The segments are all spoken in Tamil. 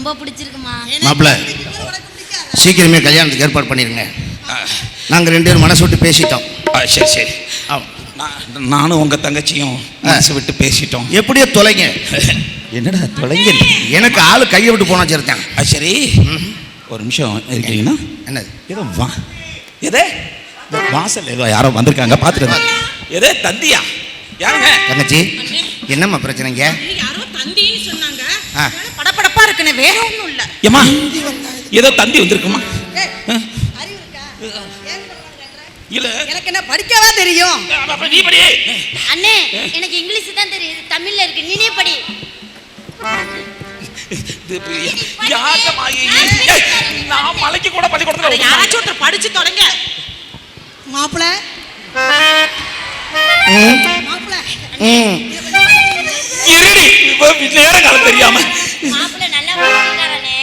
ரொம்ப பிடிச்சிருக்குமா. மாப்பிள்ள சீக்கிரமே கல்யாணத்துக்கு ஏற்பாடு பண்ணிருங்க. நாங்கள் 2 பேரும் மனசு விட்டு பேசிட்டோம். சரி சரி. நானும் உங்க தங்கச்சியும் மனசு விட்டு பேசிட்டோம். எப்படியோ தொலைங்க. என்னடா தொலைங்க? எனக்கு ஆளு கையை விட்டு போனா சரிதான். சரி ஒரு நிமிஷம் இருக்கீங்கன்னா. என்னது? ஏதோ எதே வாசல் ஏதோ யாரோ வந்திருக்காங்க பார்த்துட்டு. எதே தந்தியா? யாருங்க? தங்கச்சி என்னம்மா பிரச்சனைங்க? யாரோ தந்தின்னு சொன்னாங்க. படபடப்பா இருக்குனே, வேற ஒண்ணும் இல்ல. ஏமா ஏதோ தந்தி வந்திருக்குமா? இல்ல எனக்கு என்ன படிக்கவா தெரியும்? நீ படி. அண்ணே எனக்கு இங்கிலீஷ் தான் தெரியும், தமிழ்ல இருக்கு, நீனே படி. நான் மலைக்கு கூட பள்ளிக்கூடத்துல யாராச்சும் ஒருத்தர் படிச்சு தொலைங்க. மாப்பிள நேரம் காலம் தெரியாம மாப்பிள்ள நல்லா படிச்சிருக்கானே.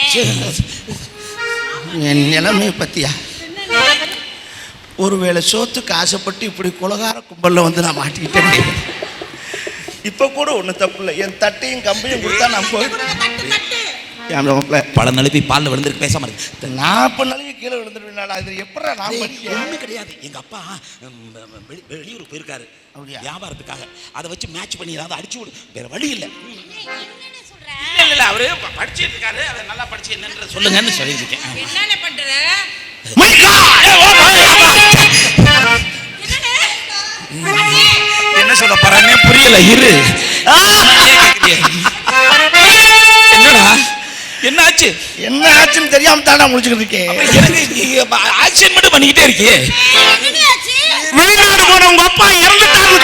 என் நிலைமை பத்தியா? ஒருவேளை சோத்துக்கு ஆசைப்பட்டு இப்படி குலகார கும்பல்ல வந்து நான் மாட்டிக்கிட்டேன். இப்ப கூட ஒண்ணு தப்பு இல்லை. என் தட்டையும் கம்பையும் கொடுத்தா நான் பல நழுப்பி பாலில் விழுந்துருக்கு. பேசாம இருக்கு. நான் இப்ப நழுவி கீழே விழுந்துருவேன். அது எப்படா நான் ஒண்ணு கிடையாது. எங்க அப்பா வெளியூர் போயிருக்காரு வியாபாரத்துக்காக. அதை வச்சு மேட்ச் பண்ணி ஏதாவது அடிச்சு விடு, வேற வழி இல்லை. இல்ல அவரு படிச்சுட்டு இருக்காரு. அதை நல்லா படிச்சு என்னன்னு சொல்லுங்கன்னு சொல்லியிருக்கேன். என்னென்ன பண்ற? என்ன சொல்ல போறேன்னு புரியல. இரு. என்னடா என்ன ஆச்சு? என்ன ஆச்சுன்னு தெரியாம தானே முடிச்சுக்கிட்டு இருக்கேன். ஆக்ஷன் மட்டும் பண்ணிக்கிட்டே இருக்கியே. வெளிநாடு போன உங்க அப்பா இறந்துட்டாரு.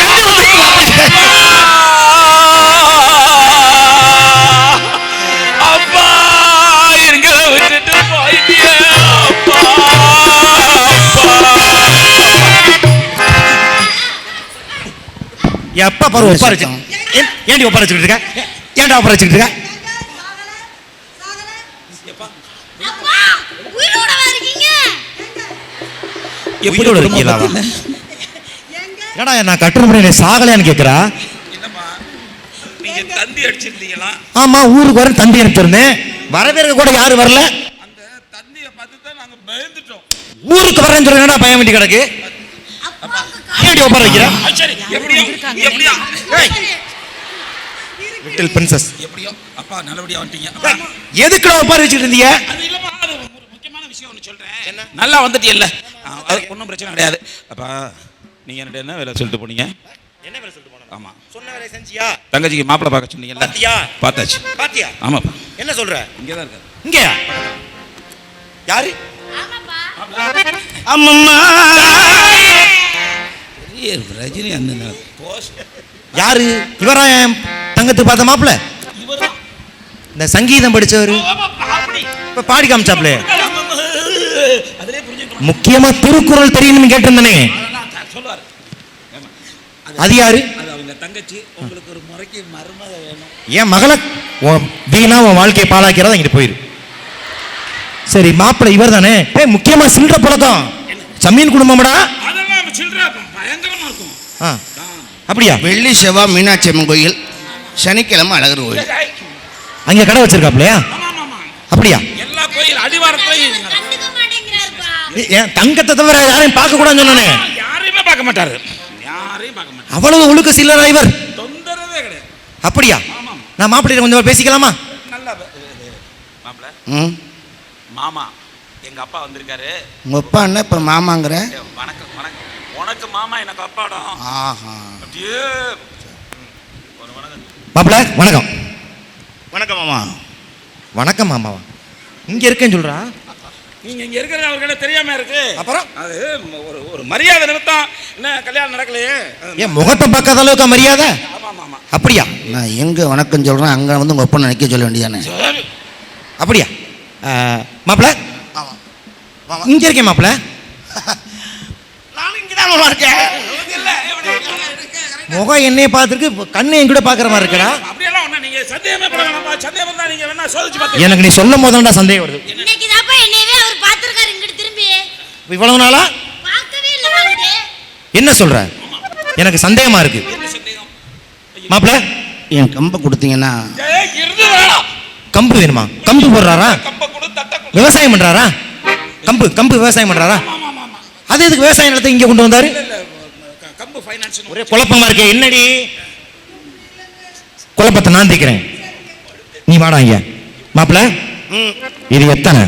அப்பா எங்களை விட்டுட்டு போயிட்டியே. எப்ப பாரு ஒப்பார வச்சு ஏன்டி ஒப்பார வச்சுக்கிட்டு இருக்க? ஏன்டா ஒப்பார வச்சுக்கிட்டு இருக்க? எப்படி இருக்கீங்களா? ஏடா நான் கட்டுற முறை சாகலையான்னு கேட்குறா. நீங்க தந்தி அடிச்சிருந்தீங்களா? ஆமா, ஊருக்கு வர தந்தி அனுப்பிச்சிருந்தேன். வரவேற்க கூட யாரும் வரல. அந்த தந்தியை பார்த்து தான் நாங்க பயந்துட்டோம். ஊருக்கு வரேன்னு சொல்லி என்னடா பயம் வேண்டி கிடக்கு? ஏன்டி ஒப்பார வைக்கிற? சரி எப்படியோ எப்படியோ லிட்டில் பிரின்சஸ் எப்படியோ அப்பா நல்லபடியா வந்துட்டீங்க. எதுக்குடா ஒப்பார வச்சுட்டு இருந்தீங்க? அது இல்லமா, அது ஒரு முக்கியமான விஷயம் ஒன்று சொல்றேன். நல்லா வந்துட்டீல்ல, அது ஒன்றும் பிரச்சனை கிடையாது. அப்பா நீங்க என்ன வேலை சொல்லிட்டு போனீங்க? என்ன வேலை சொல்லிட்டு போனீங்க? ஆமா, சொன்ன வேலையை செஞ்சியா? தங்கச்சிக்கு மாப்பிள்ளை பார்க்க சொன்னீங்கல்ல? பாத்தியா? பார்த்தாச்சு. பாத்தியா? ஆமாப்பா. என்ன சொல்ற? இங்கே தான் இருக்காரு. இங்கயா? யாரு? ஆமாப்பா. அம்மம்மா. ரஜினி அந்த யாரு? இவரா தங்கத்துக்கு பார்த்த மாப்பிள்ள? இந்த சங்கீதம் படிச்சவரு இப்ப பாடி காமிச்சாப்ல. முக்கியமா திருக்குறள் தெரியும்னு கேட்டிருந்தனே, சொல்லுவாரு. அது யாரு? அவங்க தங்கச்சி. உங்களுக்கு ஒரு முறைக்கு மருமக வேணும். என் மகளை வீணா உன் வாழ்க்கையை பாழாக்கிறதா இங்கிட்டு போயிரு. சரி மாப்பிள்ள இவர் தானே? முக்கியமா சில்ற பழக்கம். சமீன் குடும்பம்டா. அதெல்லாம் சில்ற பயங்கரமா இருக்கும். அப்படியா? வெள்ளி செவ்வாய் மீனாட்சி அம்மன் கோயில், சனிக்கிழமை அழகர் கோயில். அங்க கடை வச்சிருக்காப்லையா? அப்படியா? எல்லா கோயில் அடிவாரத்தையும் கண்டுக்க மாட்டேங்கிறாருப்பா. ஏன் தங்கத்தை தவிர யாரையும் பார்க்க கூடாதுன்னு சொன்னானே? யாரையுமே பார்க்க மாட்டாரு. யாரையும் பார்க்க மாட்டாரு. அவ்வளவு ஒழுக்க சில்லற இவர். தொந்தரவே கிடையாது. அப்படியா? நான் மாப்பிள்ளை கொஞ்சம் பேசிக்கலாமா? நல்லா மாப்பிள்ள. மாமா எங்க அப்பா வந்திருக்காரு. உங்க அப்பா என்ன இப்ப மாமாங்கிற? வணக்கம் வணக்கம். உனக்கு மாமா எனக்கு அப்பாடம். ஆஹா. அப்படியே மாப்பிள்ள வணக்கம். வணக்கம் மாமா. வணக்கம் மாமாவா? இங்க இருக்கேன்னு சொல்றா. நீங்க இங்க இருக்கிறது அவர்கிட்ட தெரியாம இருக்கு. அப்புறம் அது ஒரு மரியாதை நிமித்தம். என்ன கல்யாணம் நடக்கலையே? ஏன் முகத்தை பார்க்காத அளவுக்கு மரியாதை? ஆமா ஆமா. அப்படியா? நான் எங்க வணக்கம் சொல்றேன், அங்க வந்து உங்க அப்பா நினைக்க சொல்ல வேண்டியதானே? அப்படியா? மாப்பிள்ள இங்க இருக்கேன் மாப்பிள்ள. நான் இங்கதான் மாமா இருக்கேன். முகம் என்னைய பார்த்துருக்கு, கண்ணு என் கூட பாக்குற மாதிரி இருக்கடா. அப்படியெல்லாம் ஒண்ணு நீங்க சந்தேகமே பட வேணாம். சந்தேகம் தான் நீங்க வேணா சோதிச்சு பாத்து. எனக்கு நீ சொல்லும் போதுடா சந்தேகம் வருது. இன்னைக்கு தான்ப்பா என்னையவே அவர் பாத்துர்க்காரு இங்கிட்டு திரும்பி. இவ்வளவு நாளா பார்க்கவே இல்ல பாருங்க. என்ன சொல்ற? எனக்கு சந்தேகமா இருக்கு. மாப்பிள்ள என் கம்பை கொடுத்தீங்கன்னா. கம்பு வேணுமா? கம்பு போடுறாரா? கம்ப கொடு, தட்டை கொடு. விவசாயம் பண்றாரா? கம்பு விவசாயம் பண்றாரா? அது எதுக்கு விவசாய நிலத்தை இங்க கொண்டு வந்தாரு? கம்பு ஃபைனான்ஸ் ஒரே குழப்பமா இருக்கே, என்னடி குழப்பத்தை நான் தீக்கிறேன். நீ வாடா ஐயா. மாப்பிள்ள, இது எத்தனை?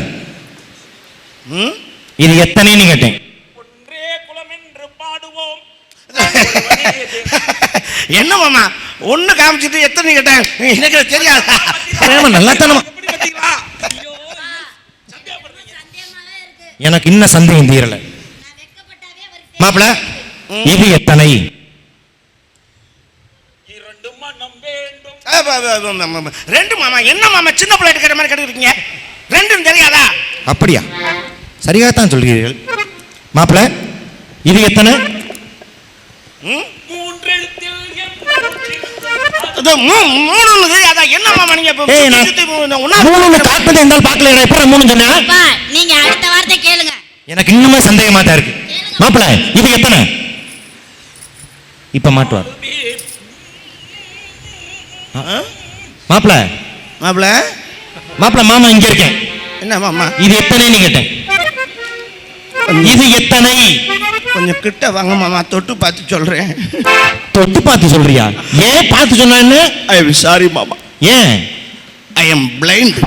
இது எத்தனைன்னு கேட்டேன். ஒன்றே குலம் என்று பாடுவோம். என்ன மாமா ஒண்ணு காமிச்சிட்டு எத்தனை கேட்டேன் எனக்கு தெரியாது. நல்லத்தனமா எப்படி பாத்தீங்களா? சந்தேகமாவே இருக்கு. எனக்கு இன்னும் சந்தேகம் தீரல. நான் வெட்கப்பட்டாவே அவர் மாப்பிள்ள, இது எத்தனை? இரண்டு மனம் வேண்டும். ரெண்டு மாமா. என்ன மாமா சின்ன பிள்ளை இருக்கிற மாதிரி கேட்டுருக்கீங்க? ரெண்டும் தெரியாதா? அப்படியா? சரியாகத்தான் சொல்கிறீர்கள். மாப்பிள்ள, இது எத்தனை? மூன்றெழுத்தில் மூணு தெரியாதா? என்ன மாமா நீங்க ஏய், மூணுன்னு காட்டுறது எந்தால் பார்க்கல. எப்ப மூணு சொன்னா? அப்பா, நீங்க அடுத்த வார்த்தை கேளுங்க. எனக்கு இன்னுமே சந்தேகமா தான் இருக்கு. மாப்பிள்ள, இது எத்தனை? இப்ப மாட்டுவார். மாப்பிள்ள மாப்பிள்ள மாப்பிள்ள, மாமா இங்க இருக்கேன். என்ன மாமா இது எத்தனைன்னு கேட்டேன். இது எத்தனை? கொஞ்சம் கிட்ட வாங்க மாமா, தொட்டு பார்த்து சொல்றேன். தொட்டு பார்த்து சொல்றியா? ஏன் பார்த்து சொன்ன? ஐ எம் சாரி மாமா. ஏன்? I am blind.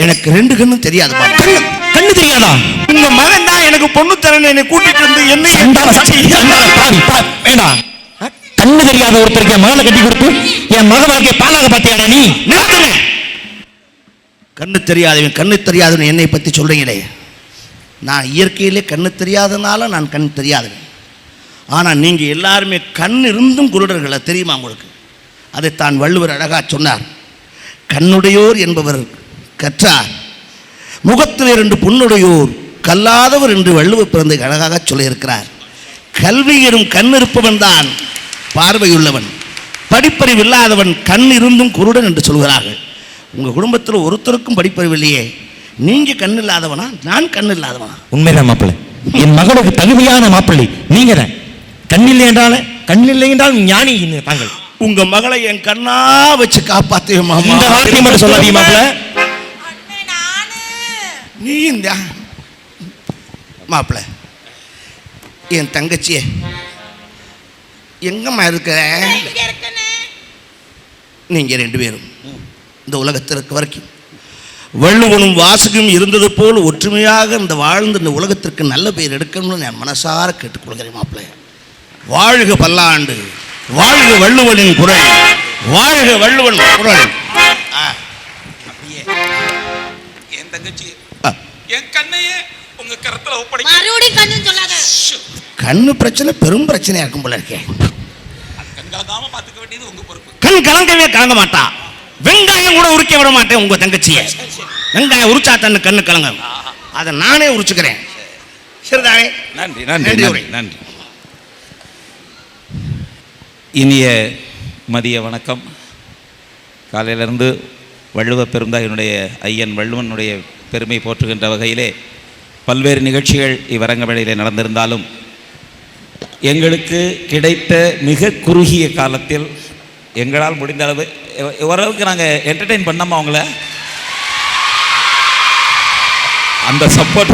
எனக்கு ரெண்டு கண்ணும் தெரியாது மாமா. கண்ணு தெரியாதா? உங்க மகன் தான் எனக்கு பொண்ணு தரேன்னு என்னை கூட்டிட்டு வந்து சண்டால, சண்டால, பாவி, வேண்டாம். கண்ணு தெரியாத ஒருத்தருக்கு என் மகளை கட்டி கொடுத்து என் மக வாழ்க்கையை பாலாக பார்த்தியாடா நீ? நிறுத்துங்க. கண்ணு தெரியாதவன் கண்ணு தெரியாதவன் என்னை பத்தி சொல்றீங்களே. நான் இயற்கையிலே கண்ணு தெரியாதனால நான் கண் தெரியாதவன். ஆனால் நீங்க எல்லாருமே கண் இருந்தும் குருடர்களை தெரியுமா உங்களுக்கு? அதைத்தான் வள்ளுவர் அழகா சொன்னார். கண்ணுடையோர் என்பவர் கற்றார், முகத்தில் இரண்டு புண்ணுடையோர் கல்லாதவர் என்று வள்ளுவர் பிறந்தை அழகாக சொல்லியிருக்கிறார். கல்வி எனும் கண் இருப்பவன் தான் பார்வையுள்ளவன், படிப்பறிவு இல்லாதவன் கண் இருந்தும் குருடன் என்று சொல்கிறார்கள். உங்க குடும்பத்தில் ஒருத்தருக்கும் படிப்பறிவு இல்லையே, நீங்க கண் இல்லாதவனா நான் கண் இல்லாதவனா? உண்மைதான் மாப்பிள்ளை. என் மகளுக்கு தகுதியான மாப்பிள்ளை நீங்க தான். கண்ணில்லை என்றால் ஞானி தாங்கள். உங்க மகளை என் கண்ணா வச்சு காப்பாத்துவே மாமா. இந்த வார்த்தை மட்டும் சொல்லாதீங்க மாப்பிள்ளை. நீ இந்த மாப்பிள்ளை என் தங்கச்சியே எங்கம்மா இருக்க? நீங்க ரெண்டு பேரும் இந்த உலகத்தில் இருக்க வரைக்கும் வள்ளுவனும் வாசகம் இருந்தது போல் ஒற்றுமையாக இந்த வாழ்ந்து இந்த உலகத்திற்கு நல்ல பெயர் எடுக்கணும்னு நான் மனசார கேட்டுக்கொள்கிறேன் மாப்பிள்ளை. வாழ்க பல்லாண்டு, வாழ்க வள்ளுவனின் குரல், வாழ்க வள்ளுவன் குரல். அப்படியே என் தங்கச்சி என் கண்ணையே உங்க கரத்துல ஒப்படைக்க. மறுபடியும் கண்ணு சொல்லாத. கண்ணு பிரச்சனை பெரும் பிரச்சனையா இருக்கும் போல இருக்கேன். கண் கலங்காம பாத்துக்க வேண்டியது உங்க பொறுப்பு. கண் கலங்கவே கலங்க மாட்டா. வெங்காயம் கூட உரிக்க விட மாட்டேன் உங்க தங்கச்சியை. வெங்காயம் உரிச்சா தன்னு கண்ணு கலங்க, அதை நானே உரிச்சுக்கிறேன். சரிதானே? நன்றி நன்றி நன்றி நன்றி. இனிய மதிய வணக்கம். காலையிலிருந்து வள்ளுவ பெருந்தாயினுடைய ஐயன் வள்ளுவனுடைய பெருமை போற்றுகின்ற வகையிலே பல்வேறு நிகழ்ச்சிகள் இவ்வரங்கமேடையிலே நடந்திருந்தாலும் எங்களுக்கு கிடைத்த மிக குறுகிய காலத்தில் எங்களால் முடிந்த அளவு ஓரளவுக்கு நாங்கள் என்டர்டெயின் பண்ணோமா அவங்கள, அந்த சப்போர்ட்.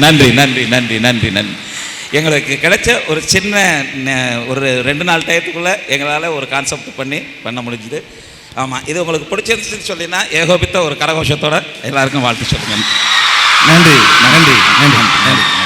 நன்றி நன்றி நன்றி நன்றி நன்றி. எங்களுக்கு கிடைச்ச ஒரு சின்ன ஒரு 2 நாள் டயத்துக்குள்ளே எங்களால் ஒரு கான்செப்ட் பண்ண முடிஞ்சுது. ஆமாம், இது உங்களுக்கு பிடிச்சிருந்துச்சுன்னு சொல்லினா ஏகோபித்த ஒரு கரகோஷத்தோட எல்லாருக்கும் வாழ்த்து சொல்லுங்கள். நன்றி நன்றி நன்றி நன்றி.